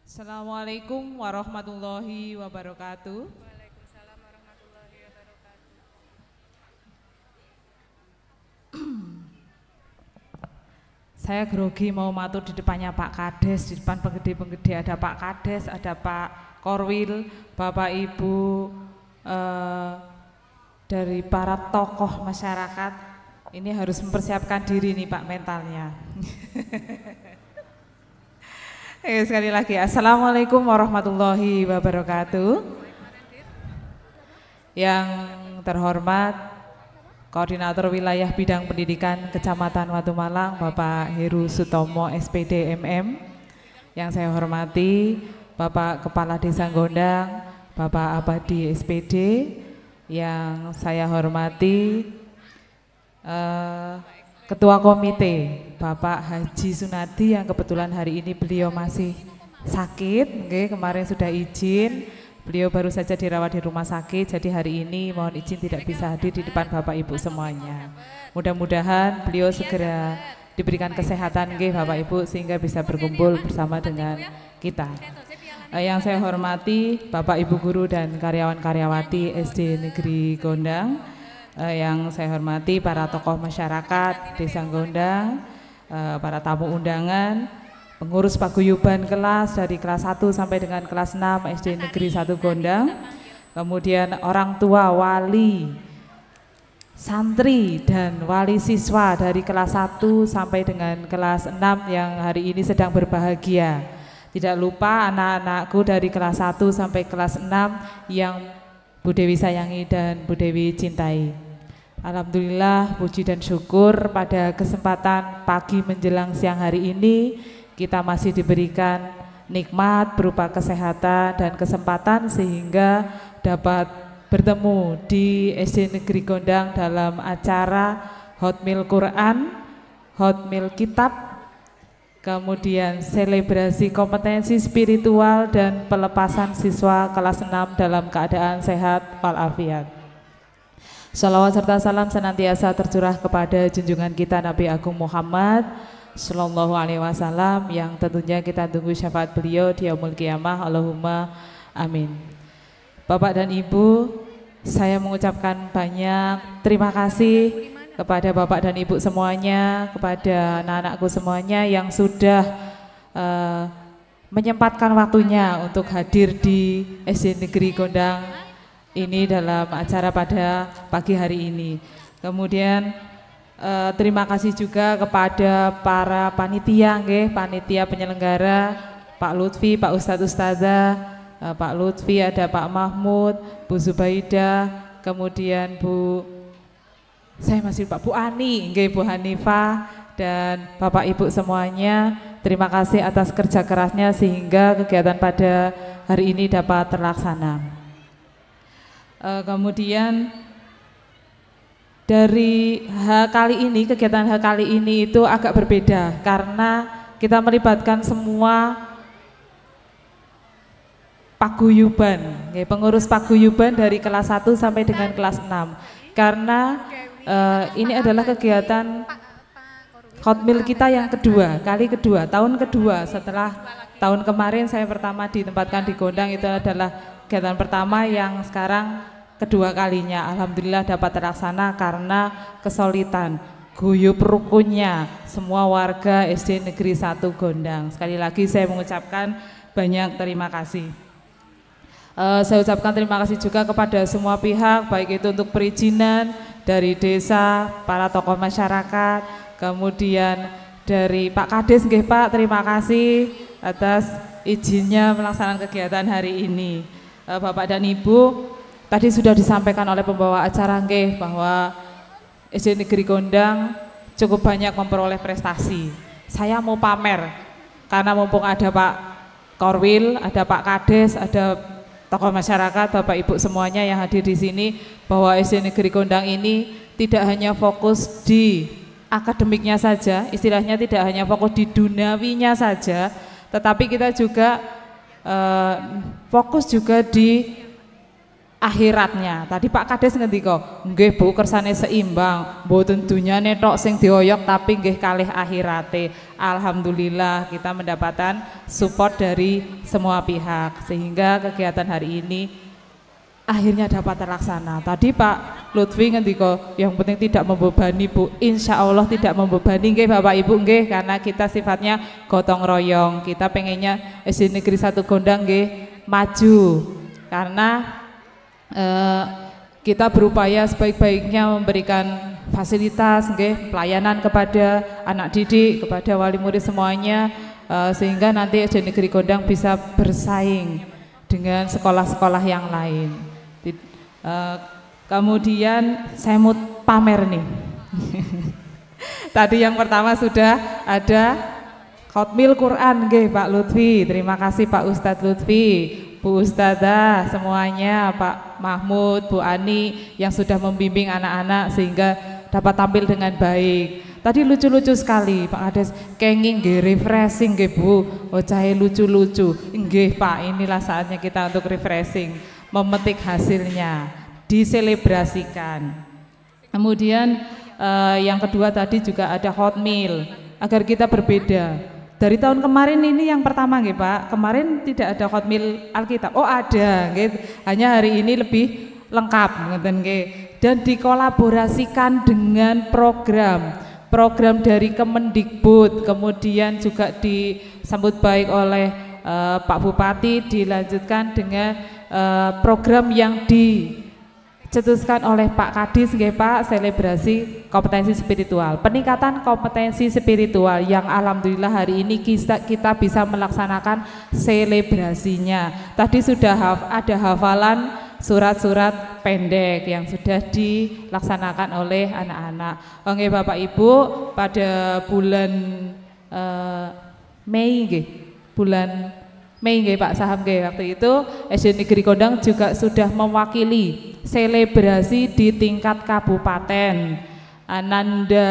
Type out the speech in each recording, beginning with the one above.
Assalamualaikum warahmatullahi wabarakatuh. Waalaikumsalam warahmatullahi wabarakatuh. Saya grogi mau matur di depannya Pak Kades, di depan penggede-penggede ada Pak Kades, ada Pak Korwil, Bapak Ibu dari para tokoh masyarakat. Ini harus mempersiapkan diri nih Pak mentalnya. Sekali lagi, Assalamualaikum warahmatullahi wabarakatuh. Yang terhormat Koordinator Wilayah Bidang Pendidikan Kecamatan Watu Malang, Bapak Heru Sutomo SPD MM. Yang saya hormati Bapak Kepala Desa Gondang, Bapak Abadi SPD. Yang saya hormati Ketua Komite Bapak Haji Sunadi yang kebetulan hari ini beliau masih sakit, kemarin sudah izin, beliau baru saja dirawat di rumah sakit, jadi hari ini mohon izin tidak bisa hadir di depan Bapak Ibu semuanya. Mudah-mudahan beliau segera diberikan kesehatan Bapak Ibu sehingga bisa berkumpul bersama dengan kita. Yang saya hormati Bapak Ibu Guru dan karyawan-karyawati SD Negeri Gondang. Yang saya hormati para tokoh masyarakat Desa Gondang, para tamu undangan, pengurus paguyuban kelas dari kelas 1 sampai dengan kelas 6 SD Negeri 1 Gondang, kemudian orang tua, wali, santri dan wali siswa dari kelas 1 sampai dengan kelas 6 yang hari ini sedang berbahagia. Tidak lupa anak-anakku dari kelas 1 sampai kelas 6 yang Bu Dewi sayangi dan Bu Dewi cintai. Alhamdulillah, puji dan syukur pada kesempatan pagi menjelang siang hari ini kita masih diberikan nikmat berupa kesehatan dan kesempatan sehingga dapat bertemu di SD Negeri Gondang dalam acara Hot Meal Quran, Hot Meal Kitab, kemudian selebrasi kompetensi spiritual dan pelepasan siswa kelas 6 dalam keadaan sehat walafiat. Shalawat serta salam senantiasa tercurah kepada junjungan kita Nabi Agung Muhammad Sallallahu Alaihi Wasallam yang tentunya kita tunggu syafaat beliau di yaumul qiyamah. Allahumma amin. Bapak dan Ibu, saya mengucapkan banyak terima kasih kepada Bapak dan Ibu semuanya, kepada anak-anakku semuanya yang sudah menyempatkan waktunya untuk hadir di SD Negeri Gondang ini dalam acara pada pagi hari ini. Kemudian terima kasih juga kepada para panitia, panitia penyelenggara, Pak Lutfi, Pak Ustadz Ustazah, Pak Lutfi, ada Pak Mahmud, Bu Zubaidah, kemudian Bu Ani, Bu Hanifah, dan Bapak Ibu semuanya. Terima kasih atas kerja kerasnya sehingga kegiatan pada hari ini dapat terlaksana. Kemudian dari kegiatan H kali ini itu agak berbeda karena kita melibatkan semua paguyuban, pengurus paguyuban dari kelas 1 sampai dengan kelas 6 karena ini adalah kegiatan Hot Meal kita yang tahun kedua setelah tahun kemarin saya pertama ditempatkan di Gondang, itu adalah kegiatan pertama yang sekarang kedua kalinya. Alhamdulillah dapat terlaksana karena kesulitan guyup rukunnya semua warga SD Negeri 1 Gondang. Sekali lagi saya mengucapkan banyak terima kasih. Saya ucapkan terima kasih juga kepada semua pihak, baik itu untuk perizinan dari desa, para tokoh masyarakat, kemudian dari Pak Kades, Pak, terima kasih atas izinnya melaksanakan kegiatan hari ini. Bapak dan Ibu, tadi sudah disampaikan oleh pembawa acara bahwa SD Negeri Gondang cukup banyak memperoleh prestasi. Saya mau pamer karena mumpung ada Pak Korwil, ada Pak Kades, ada tokoh masyarakat, Bapak Ibu semuanya yang hadir di sini, bahwa SD Negeri Gondang ini tidak hanya fokus di akademiknya saja, istilahnya tidak hanya fokus di duniawinya saja, tetapi kita juga fokus juga di akhiratnya. Tadi Pak Kades ngendika, nggih Bu kersane seimbang, mboten dunyane tok sing dioyok tapi nggih kalih akhirate. Alhamdulillah kita mendapatkan support dari semua pihak sehingga kegiatan hari ini akhirnya dapat terlaksana. Tadi Pak Lutfi ngendika yang penting tidak membebani Bu. Insya Allah tidak membebani nggih Bapak Ibu nggih, karena kita sifatnya gotong royong. Kita pengennya SD Negeri 1 Gondang nggih maju, karena kita berupaya sebaik-baiknya memberikan fasilitas nggih, pelayanan kepada anak didik, kepada wali murid semuanya, sehingga nanti SD Negeri Gondang bisa bersaing dengan sekolah-sekolah yang lain. Kemudian saya mau pamer nih. Tadi yang pertama sudah ada Khotmil Quran nggih Pak Lutfi. Terima kasih Pak Ustadz Lutfi, Bu Ustadzah semuanya, Pak Mahmud, Bu Ani yang sudah membimbing anak-anak sehingga dapat tampil dengan baik. Tadi lucu-lucu sekali Pak Kades, kenging nggih, refreshing nggih Bu, ocahe lucu-lucu. Nggih Pak, inilah saatnya kita untuk refreshing, memetik hasilnya, diselebrasikan. Kemudian yang kedua tadi juga ada Khotmil, agar kita berbeda. Dari tahun kemarin ini yang pertama nggih Pak, kemarin tidak ada Khotmil Alkitab. Oh ada nggih, hanya hari ini lebih lengkap ngoten nggih. Dan dikolaborasikan dengan program dari Kemendikbud, kemudian juga disambut baik oleh Pak Bupati, dilanjutkan dengan program yang dicetuskan oleh Pak Kadis nggih Pak, selebrasi kompetensi spiritual, peningkatan kompetensi spiritual yang alhamdulillah hari ini kita bisa melaksanakan selebrasinya. Tadi sudah ada hafalan surat-surat pendek yang sudah dilaksanakan oleh anak-anak. Oke Bapak Ibu, pada bulan Mei nggih, bulan Mei nggih Pak Saham nggih, waktu itu SD Negeri Gondang juga sudah mewakili selebrasi di tingkat kabupaten. Ananda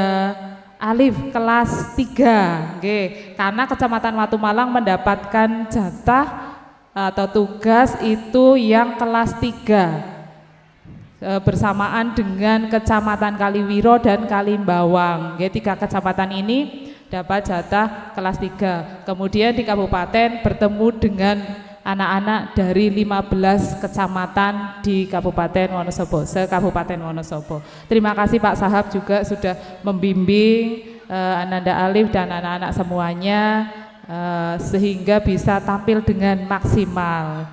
Alif kelas 3 nggih, karena Kecamatan Watu Malang mendapatkan jatah atau tugas itu yang kelas 3 bersamaan dengan Kecamatan Kaliwiro dan Kalimbawang. Nggih, 3 kecamatan ini dapat jatah kelas 3. Kemudian di kabupaten bertemu dengan anak-anak dari 15 kecamatan di Kabupaten Wonosobo, se-Kabupaten Wonosobo. Terima kasih Pak Sahab juga sudah membimbing Ananda Alif dan anak-anak semuanya sehingga bisa tampil dengan maksimal.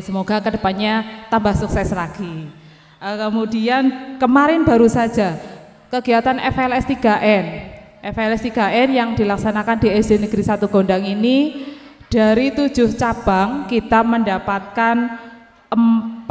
Semoga kedepannya tambah sukses lagi. Kemudian kemarin baru saja kegiatan FLS 3N. FLS 3N yang dilaksanakan di SD Negeri 1 Gondang ini, dari 7 cabang kita mendapatkan 4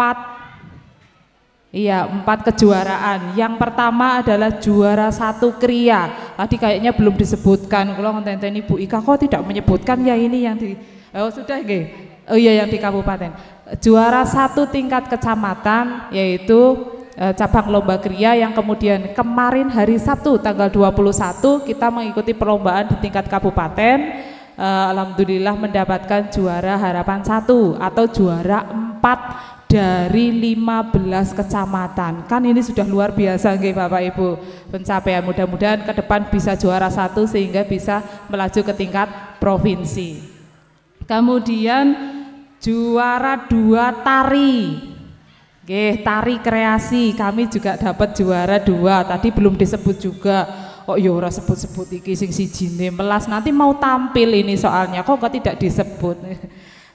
kejuaraan. Yang pertama adalah juara 1 Kria. Tadi kayaknya belum disebutkan. Kalau ngenteni Bu Ika kok tidak menyebutkan ya ini yang di sudah nggih. Oh iya yang di kabupaten. Juara 1 tingkat kecamatan yaitu cabang lomba Kria, yang kemudian kemarin hari Sabtu tanggal 21 kita mengikuti perlombaan di tingkat kabupaten. Alhamdulillah mendapatkan juara harapan 1 atau juara 4 dari 15 kecamatan. Kan ini sudah luar biasa nggih Bapak Ibu pencapaian. Mudah-mudahan ke depan bisa juara 1 sehingga bisa melaju ke tingkat provinsi. Kemudian juara 2 tari. Nggih, tari kreasi kami juga dapat juara 2. Tadi belum disebut juga. Oh ya ora sebut-sebut iki sing sijine melas, nanti mau tampil ini soalnya kok tidak disebut.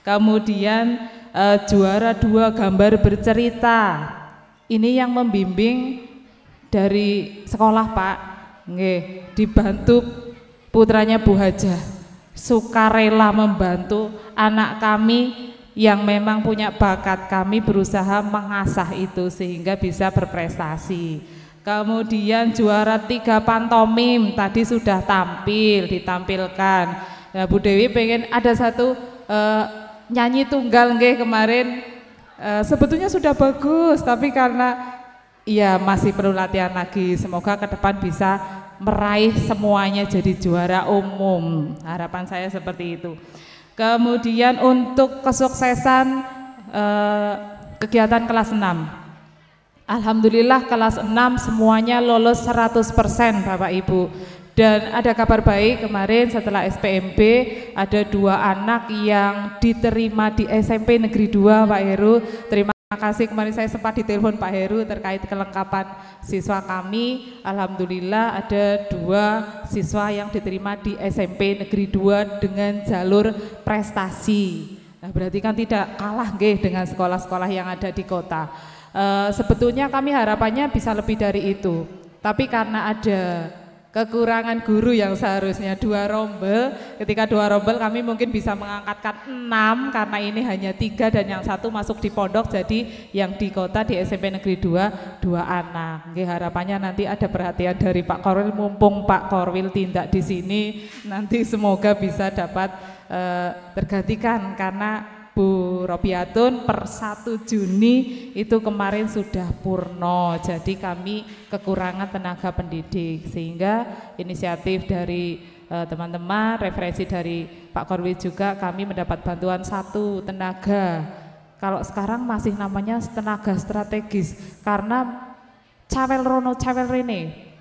Kemudian juara 2 gambar bercerita. Ini yang membimbing dari sekolah Pak. Nggih, dibantu putranya Bu Hajah. Sukarela membantu anak kami yang memang punya bakat, kami berusaha mengasah itu sehingga bisa berprestasi. Kemudian juara 3 pantomim tadi sudah ditampilkan. Nah, Bu Dewi pengen ada satu nyanyi tunggal nggih kemarin. Sebetulnya sudah bagus tapi karena ya masih perlu latihan lagi. Semoga ke depan bisa meraih semuanya jadi juara umum. Harapan saya seperti itu. Kemudian untuk kesuksesan kegiatan kelas 6. Alhamdulillah kelas 6 semuanya lolos 100% Bapak Ibu. Dan ada kabar baik, kemarin setelah SPMB ada 2 anak yang diterima di SMP Negeri 2 Pak Heru. Terima kasih, kemarin saya sempat ditelepon Pak Heru terkait kelengkapan siswa kami. Alhamdulillah ada 2 siswa yang diterima di SMP Negeri 2 dengan jalur prestasi. Nah, berarti kan tidak kalah dengan sekolah-sekolah yang ada di kota. Sebetulnya kami harapannya bisa lebih dari itu, tapi karena ada kekurangan guru yang seharusnya 2 rombel, ketika 2 rombel kami mungkin bisa mengangkatkan 6 karena ini hanya 3 dan yang 1 masuk di pondok, jadi yang di kota di SMP Negeri 2 anak. Harapannya nanti ada perhatian dari Pak Korwil, mumpung Pak Korwil tindak di sini, nanti semoga bisa dapat tergantikan karena Bu Robiatun per 1 Juni itu kemarin sudah purno, jadi kami kekurangan tenaga pendidik, sehingga inisiatif dari teman-teman, referensi dari Pak Korwil juga kami mendapat bantuan 1 tenaga. Kalau sekarang masih namanya tenaga strategis karena Cawel Rono Cawel Rene,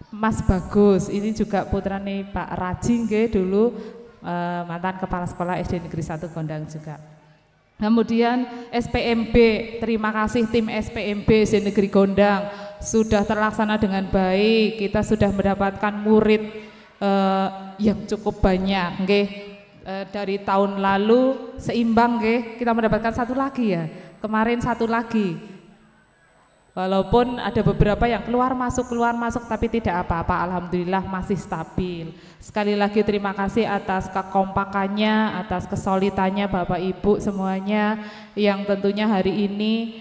Mas Bagus ini juga putrane Pak Rajing dulu mantan kepala sekolah SD Negeri 1 Gondang juga. Kemudian SPMB, terima kasih tim SPMB SD Negeri Gondang sudah terlaksana dengan baik. Kita sudah mendapatkan murid yang cukup banyak, dari tahun lalu seimbang, kita mendapatkan 1 lagi ya. Kemarin 1 lagi. Walaupun ada beberapa yang keluar masuk tapi tidak apa-apa, alhamdulillah masih stabil. Sekali lagi terima kasih atas kekompakannya, atas kesolidannya Bapak Ibu semuanya yang tentunya hari ini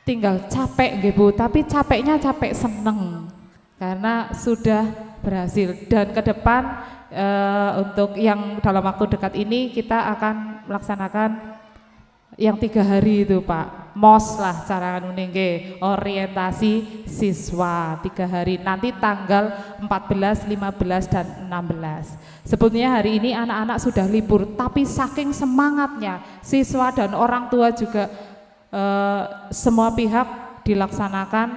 tinggal capek Bu, tapi capeknya capek seneng karena sudah berhasil. Dan ke depan untuk yang dalam waktu dekat ini kita akan melaksanakan yang 3 hari itu Pak, MOS lah cara nuningge, orientasi siswa 3 hari, nanti tanggal 14, 15 dan 16. Sebetulnya hari ini anak-anak sudah libur, tapi saking semangatnya siswa dan orang tua juga semua pihak dilaksanakan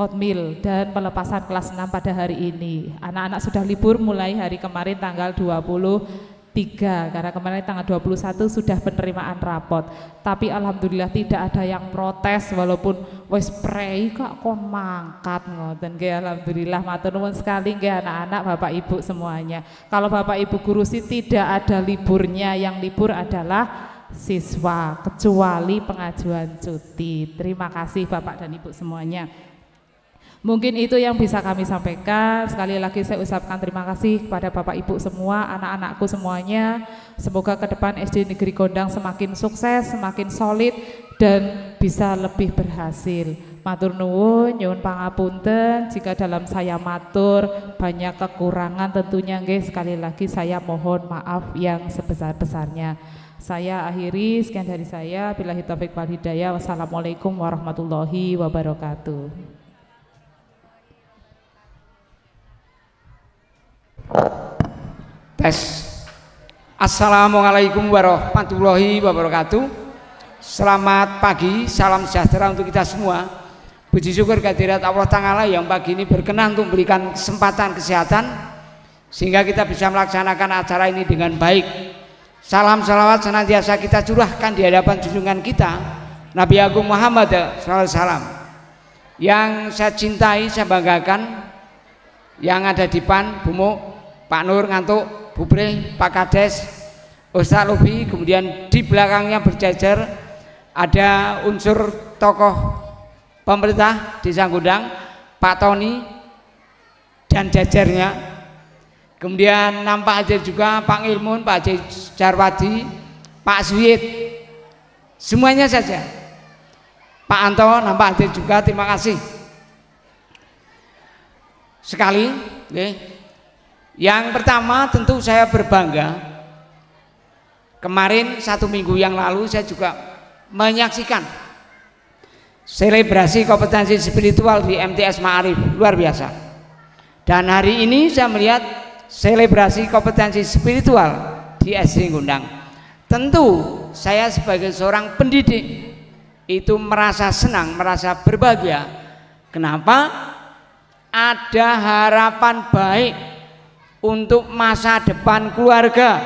hotmil dan pelepasan kelas 6 pada hari ini. Anak-anak sudah libur mulai hari kemarin tanggal 23, karena kemarin tanggal 21 sudah penerimaan rapot, tapi alhamdulillah tidak ada yang protes walaupun wes prei kok kon mangkat ngoten nggih. Alhamdulillah matur nuwun sekali nggih anak-anak Bapak Ibu semuanya. Kalau Bapak Ibu guru sih tidak ada liburnya, yang libur adalah siswa kecuali pengajuan cuti. Terima kasih Bapak dan Ibu semuanya. Mungkin itu yang bisa kami sampaikan. Sekali lagi saya ucapkan terima kasih kepada Bapak Ibu semua, anak-anakku semuanya. Semoga ke depan SD Negeri Gondang semakin sukses, semakin solid dan bisa lebih berhasil. Matur nuwun, nyuwun pangapunten jika dalam saya matur banyak kekurangan tentunya nggih, sekali lagi saya mohon maaf yang sebesar-besarnya. Saya akhiri, sekian dari saya. Billahi taufik wal hidayah. Wassalamualaikum warahmatullahi wabarakatuh. Tes. Assalamualaikum warahmatullahi wabarakatuh. Selamat pagi, salam sejahtera untuk kita semua. Puji syukur kehadirat Allah Ta'ala yang pagi ini berkenan untuk memberikan kesempatan kesehatan sehingga kita bisa melaksanakan acara ini dengan baik. Salam salawat senantiasa kita curahkan di hadapan junjungan kita Nabi Agung Muhammad SAW yang saya cintai, saya banggakan, yang ada di PAN, Bumuk, Pak Nur ngantuk, Bu Bre, Pak Kades, Ustaz Lubi, kemudian di belakangnya berjajar ada unsur tokoh pemerintah Desa Gondang, Pak Tony dan jajarnya. Kemudian nampak hadir juga Pak Ilmun, Pak Haji Jarwadi, Pak Suyid, semuanya saja. Pak Anto nampak hadir juga, terima kasih sekali. Yang pertama tentu saya berbangga, kemarin 1 minggu yang lalu saya juga menyaksikan selebrasi kompetensi spiritual di MTS Ma'arif, luar biasa. Dan hari ini saya melihat selebrasi kompetensi spiritual di SD Gondang. Tentu saya sebagai seorang pendidik itu merasa senang, merasa berbahagia. Kenapa? Ada harapan baik untuk masa depan keluarga,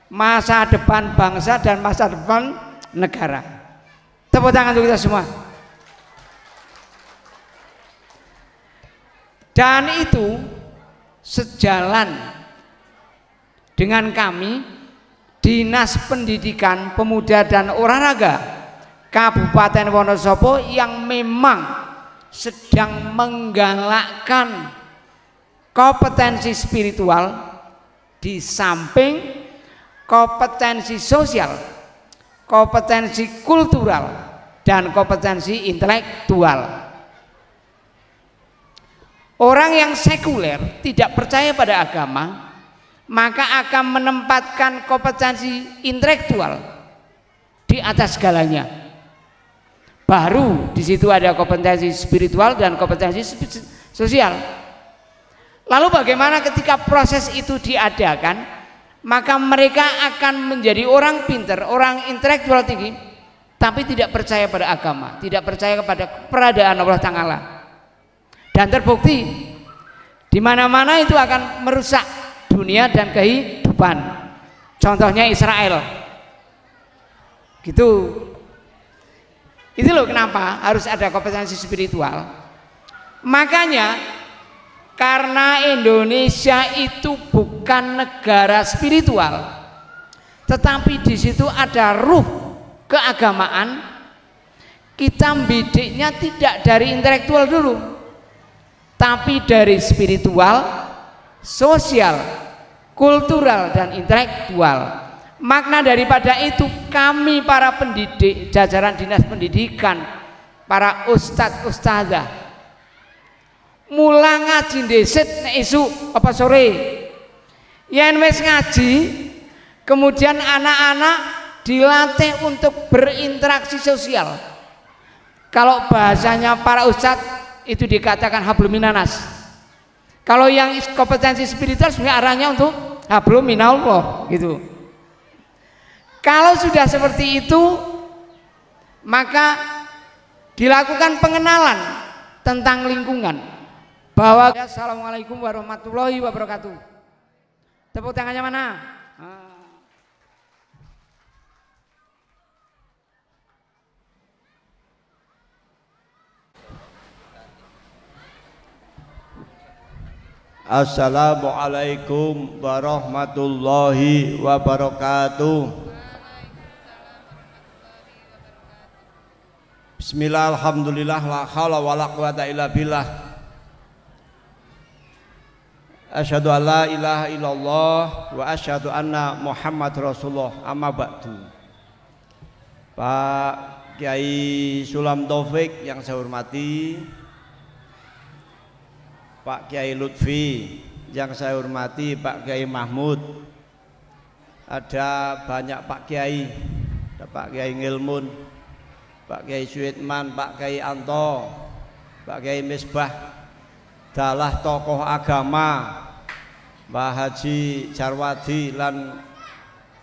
masa depan bangsa, dan masa depan negara. Tepuk tangan untuk kita semua. Dan itu sejalan dengan kami Dinas Pendidikan Pemuda dan Olahraga Kabupaten Wonosobo yang memang sedang menggalakkan kompetensi spiritual di samping kompetensi sosial, kompetensi kultural, dan kompetensi intelektual. Orang yang sekuler tidak percaya pada agama, maka akan menempatkan kompetensi intelektual di atas segalanya. Baru di situ ada kompetensi spiritual dan kompetensi sosial. Lalu bagaimana ketika proses itu diadakan? Maka mereka akan menjadi orang pintar, orang intelektual tinggi, tapi tidak percaya pada agama, tidak percaya kepada keberadaan Allah Ta'ala. Dan terbukti di mana-mana itu akan merusak dunia dan kehidupan. Contohnya Israel. Gitu. Itu loh kenapa harus ada kompetensi spiritual. Makanya karena Indonesia itu bukan negara spiritual, tetapi di situ ada ruh keagamaan. Kita bidiknya tidak dari intelektual dulu, tapi dari spiritual, sosial, kultural, dan intelektual. Makna daripada itu kami para pendidik, jajaran dinas pendidikan, para ustadz ustadzah, mula ngaji ndesit nek isu apa sore. Yen wis ngaji, kemudian anak-anak dilatih untuk berinteraksi sosial. Kalau bahasanya para ustadz itu dikatakan hablum minanas. Kalau yang kompetensi spiritual sebenarnya arahnya untuk hablum minallah gitu. Kalau sudah seperti itu, maka dilakukan pengenalan tentang lingkungan, bahwa Assalamualaikum warahmatullahi wabarakatuh. Tepuk tangannya mana? Assalamualaikum warahmatullahi wabarakatuh. Bismillah, alhamdulillah, la haula wa la quwata illa billah. Asyhadu an la ilaha illallah wa asyhadu anna Muhammad Rasulullah. Amma ba'du. Pak Kiai Sulam Taufik yang saya hormati, Pak Kiai Lutfi yang saya hormati, Pak Kiai Mahmud, ada banyak Pak Kiai, ada Pak Kiai Ngilmun, Pak Kiai Suitman, Pak Kiai Anto, Pak Kiai Misbah, dalah tokoh agama, Mbah Haji Jarwadi lan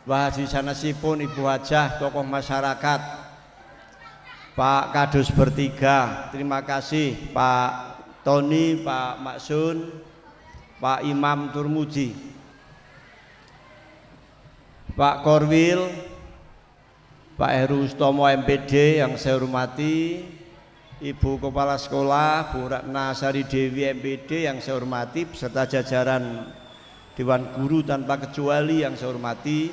Mbah Haji sanesipun Ibu Hajah, tokoh masyarakat, Pak Kadus bertiga, terima kasih Pak Tony, Pak Maksun, Pak Imam Turmuji, Pak Korwil, Pak Heru Ustomo MPD yang saya hormati, Ibu Kepala Sekolah Bu Ratna Sari Dewi MPD yang saya hormati, beserta jajaran Dewan Guru tanpa kecuali yang saya hormati,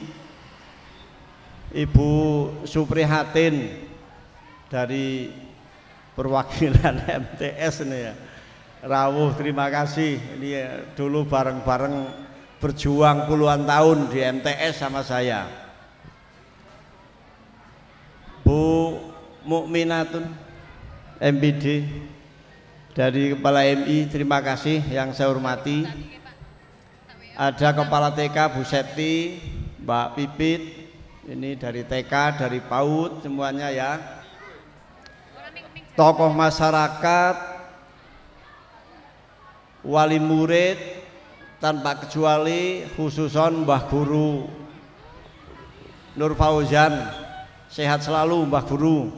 Ibu Suprihatin dari perwakilan MTS ini ya, rawuh, terima kasih. Ini ya, dulu bareng-bareng berjuang puluhan tahun di MTS sama saya. Bu Mukminatun MPD dari Kepala MI, terima kasih yang saya hormati. Ada Kepala TK Bu Septi, Mbak Pipit, ini dari TK, dari PAUD semuanya ya. Tokoh masyarakat, wali murid tanpa kecuali, khususon Mbah Guru Nur Fauzan, sehat selalu Mbah Guru.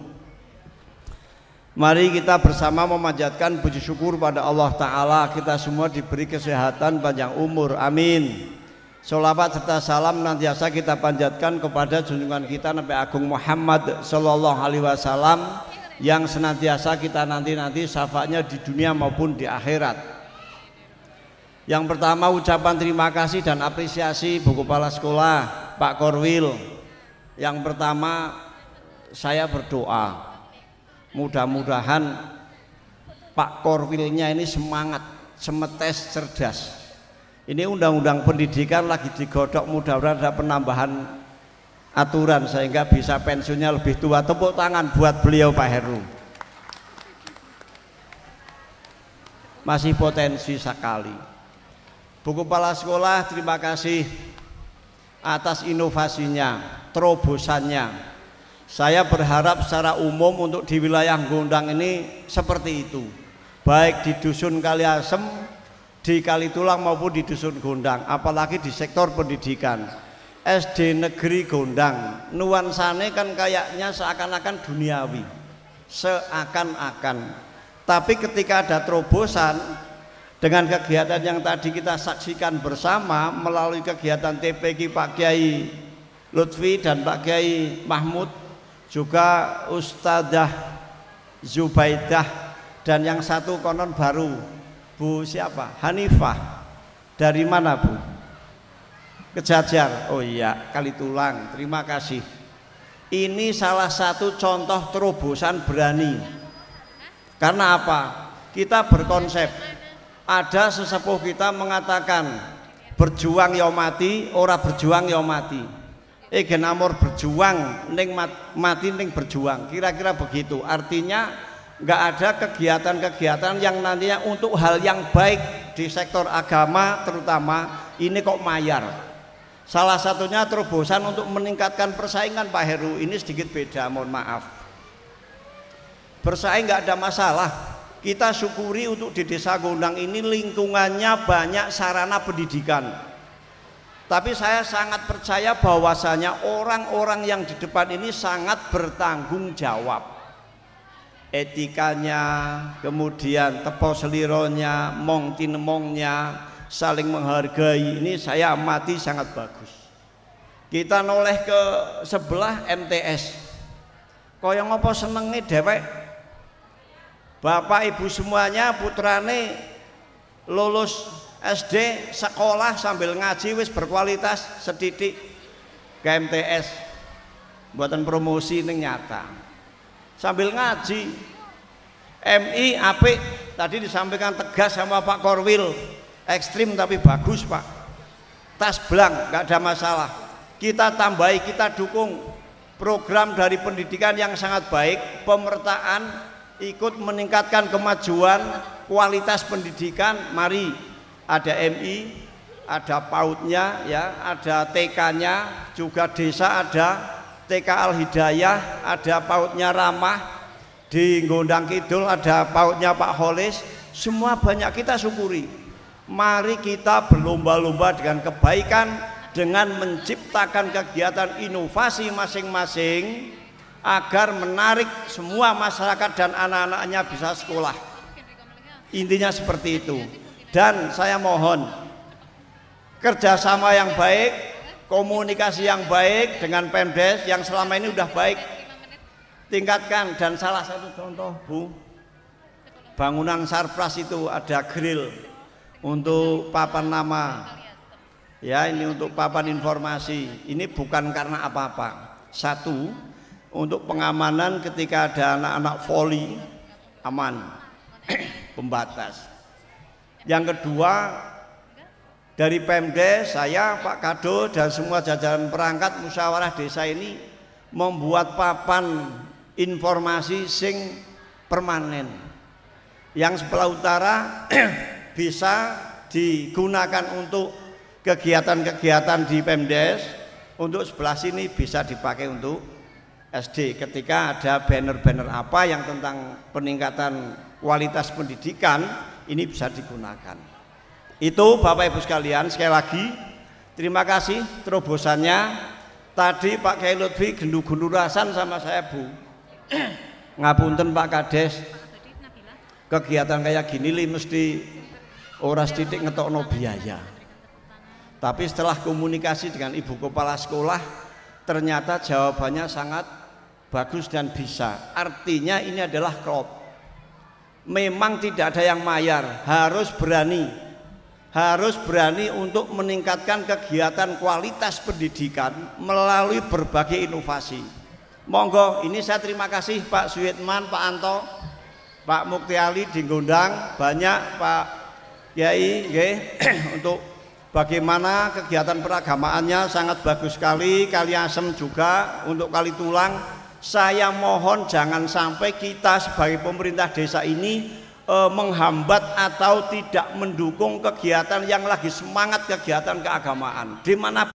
Mari kita bersama memanjatkan puji syukur pada Allah Ta'ala, kita semua diberi kesehatan panjang umur, amin. Sholawat serta salam nantiasa kita panjatkan kepada junjungan kita Nabi Agung Muhammad Sallallahu Alaihi Wasallam yang senantiasa kita nanti syafaatnya di dunia maupun di akhirat. Yang pertama ucapan terima kasih dan apresiasi Bu Kepala Sekolah Pak Korwil. Yang pertama saya berdoa mudah-mudahan Pak Korwilnya ini semangat, semetes, cerdas. Ini undang-undang pendidikan lagi digodok, mudah-mudahan ada penambahan aturan sehingga bisa pensiunnya lebih tua. Tepuk tangan buat beliau Pak Heru. Masih potensi sekali. Bu Kepala Sekolah terima kasih atas inovasinya, terobosannya. Saya berharap secara umum untuk di wilayah Gondang ini seperti itu, baik di Dusun Kaliasem, di Kalitulang maupun di Dusun Gondang, apalagi di sektor pendidikan. SD Negeri Gondang nuansanya kan kayaknya seakan-akan duniawi, seakan-akan, tapi ketika ada terobosan dengan kegiatan yang tadi kita saksikan bersama melalui kegiatan TPQ Pak Kiai Lutfi dan Pak Kiai Mahmud, juga Ustadzah Zubaidah, dan yang satu konon baru Bu siapa? Hanifah. Dari mana Bu? Kejajar. Oh iya, Kalitulang. Terima kasih. Ini salah satu contoh terobosan berani. Karena apa? Kita berkonsep. Ada sesepuh kita mengatakan berjuang ya mati, ora berjuang ya mati. Genamor berjuang, ning mati ning berjuang, kira-kira begitu. Artinya nggak ada kegiatan-kegiatan yang nantinya untuk hal yang baik di sektor agama terutama ini kok mayar. Salah satunya terobosan untuk meningkatkan persaingan Pak Heru, ini sedikit beda, mohon maaf. Bersaing nggak ada masalah, kita syukuri untuk di Desa Gondang ini lingkungannya banyak sarana pendidikan. Tapi saya sangat percaya bahwasanya orang-orang yang di depan ini sangat bertanggung jawab. Etikanya, kemudian tepo selironya, mong tinemongnya, saling menghargai, ini saya amati sangat bagus. Kita noleh ke sebelah MTS, koyong apa senengnya dewek, bapak ibu semuanya putrane lulus SD sekolah sambil ngaji wis berkualitas sedidik ke MTS, buatan promosi ini nyata sambil ngaji. MI apik tadi disampaikan tegas sama Pak Korwil, ekstrim tapi bagus Pak, tas blank gak ada masalah. Kita tambahi, kita dukung program dari pendidikan yang sangat baik, pemertaan ikut meningkatkan kemajuan kualitas pendidikan. Mari ada MI, ada PAUD-nya ya, ada TK-nya, juga desa ada TK Al Hidayah, ada PAUD-nya Ramah, di Gondang Kidul ada PAUD-nya Pak Holis. Semua banyak kita syukuri. Mari kita berlomba-lomba dengan kebaikan, dengan menciptakan kegiatan inovasi masing-masing agar menarik semua masyarakat dan anak-anaknya bisa sekolah. Intinya seperti itu. Dan saya mohon kerjasama yang baik, komunikasi yang baik dengan Pemdes yang selama ini udah baik, tingkatkan. Dan salah satu contoh Bu, bangunan Sarpras itu ada grill untuk papan nama ya, ini untuk papan informasi. Ini bukan karena apa-apa, satu untuk pengamanan ketika ada anak-anak voli aman pembatas. Yang kedua, dari Pemdes saya Pak Kado dan semua jajaran perangkat musyawarah desa ini membuat papan informasi sing permanen yang sebelah utara bisa digunakan untuk kegiatan-kegiatan di Pemdes, untuk sebelah sini bisa dipakai untuk SD ketika ada banner-banner apa yang tentang peningkatan kualitas pendidikan, ini bisa digunakan. Itu Bapak Ibu sekalian, sekali lagi terima kasih terobosannya. Tadi Pak Kiai Lutfi gendul-gendulasan sama saya, Bu. Ngapunten Pak Kades, kegiatan kayak gini li mesti ora sithik ngetokno biaya. Tapi setelah komunikasi dengan Ibu Kepala Sekolah, ternyata jawabannya sangat bagus dan bisa. Artinya ini adalah klub. Memang tidak ada yang mayar, harus berani untuk meningkatkan kegiatan kualitas pendidikan melalui berbagai inovasi. Monggo, ini saya terima kasih Pak Suitman, Pak Anto, Pak Mukti Ali digondang, banyak Pak Yai untuk bagaimana kegiatan peragamaannya sangat bagus sekali. Kali Asem juga untuk Kali Tulang. Saya mohon jangan sampai kita sebagai pemerintah desa ini menghambat atau tidak mendukung kegiatan yang lagi semangat kegiatan keagamaan di mana